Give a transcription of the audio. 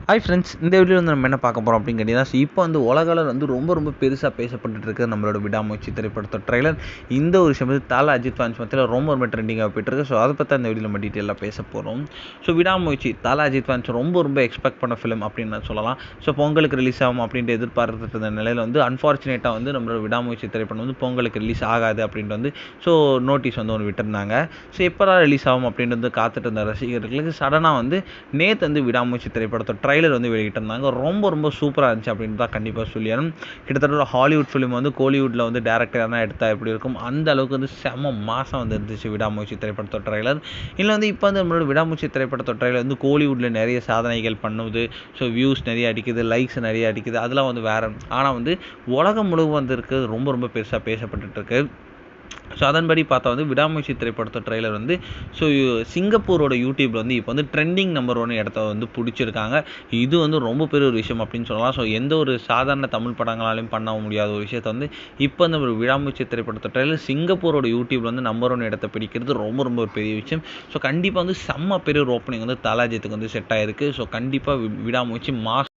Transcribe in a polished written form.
Hi friends, இந்த வீடியோவில் வந்து நம்ம என்ன பார்க்க போகிறோம் அப்படின்னு கேட்டிங்கன்னா, இப்போ வந்து உலகளவில் வந்து ரொம்ப பெருசாக பேசப்பட்டுட்டு இருக்குது நம்மளோட விடாமுயற்சி திரைப்படத்தோட ட்ரெய்லர். இந்த ஒரு விஷயம் வந்து தல அஜித் ஃபேன்ஸ் மத்தியில் ரொம்ப ட்ரெண்டிங்காக போயிட்டுருக்கு. ஸோ அதை பற்றி அந்த வீடியோவில் நம்ம டீட்டெயிலாக பேச போகிறோம். ஸோ விடாமுயற்சி தல அஜித் ஃபேன்ஸ் ரொம்ப எக்ஸ்பெக்ட் பண்ண ஃபிலிம் அப்படின்னு நான் சொல்லலாம். ஸோ பொங்கலுக்கு ரிலீஸ் ஆகும் அப்படின்ட்டு எதிர்பார்த்துட்டு இருந்த நிலையில் வந்து அன்ஃபார்ச்சுனேட்டாக வந்து நம்மளோட விடாமுயற்சி திரைப்படம் வந்து பொங்கலுக்கு ரிலீஸ் ஆகாது அப்படின்ட்டு வந்து ஸோ நோட்டீஸ் வந்து ஒன்று விட்டுருந்தாங்க. ஸோ எப்போதான் ரிலீஸ் ஆகும் அப்படின்ட்டு வந்து காத்துட்டு இருந்த ரசிகர்களுக்கு சடனாக வந்து நேற்று வந்து விடாமுயற்சி திரைப்படத்தோட ட்ரைலர் வந்து வெளியிட்டிருந்தாங்க. ரொம்ப சூப்பராக இருந்துச்சு அப்படின்னு தான் கண்டிப்பாக சொல்லிடணும். கிட்டத்தட்ட ஒரு ஹாலிவுட் ஃபிலிம் வந்து கோலிவுட்டில் வந்து டேரக்டர் தான் எடுத்தால் எப்படி இருக்கும் அந்த அளவுக்கு வந்து செம மாதம் வந்து இருந்துச்சு விடாமுயற்சி திரைப்படத்தோட ட்ரைலர். இல்லை வந்து இப்போ வந்து நம்மளோட விடாமுயற்சி திரைப்படத்தோட ட்ரைலர் வந்து கோலிவுட்டில் நிறைய சாதனைகள் பண்ணுது. ஸோ வியூஸ் நிறைய அடிக்குது, லைக்ஸ் நிறைய அடிக்குது, அதெல்லாம் வந்து வேறு. ஆனால் வந்து உலகம் முழுவதும் வந்து இருக்குது ரொம்ப பெருசாக பேசப்பட்டுட்டு இருக்கு. ஸோ அதன்படி பார்த்தா வந்து விடாமுயற்சி திரைப்படத்தோட ட்ரெய்லர் வந்து ஸோ சிங்கப்பூரோட யூடியூப்பில் வந்து இப்போ வந்து ட்ரெண்டிங் நம்பர் 1 இடத்த வந்து பிடிச்சிருக்காங்க. இது வந்து ரொம்ப பெரிய ஒரு விஷயம் அப்படின்னு சொல்லலாம். ஸோ எந்த ஒரு சாதாரண தமிழ் படங்களாலையும் பண்ண முடியாத ஒரு விஷயத்தை வந்து இப்போ வந்து ஒரு விடாமுயற்சி திரைப்படத்தோட ட்ரெய்லர் சிங்கப்பூரோட யூடியூப்பில் வந்து நம்பர் 1 இடத்த பிடிக்கிறது ரொம்ப ஒரு பெரிய விஷயம். ஸோ கண்டிப்பாக வந்து செம்ம பெரிய ஒரு ஓப்பனிங் வந்து தல அஜித்துக்கு வந்து செட் ஆகிருக்கு. ஸோ கண்டிப்பாக விடாமுயற்சி மாஸ்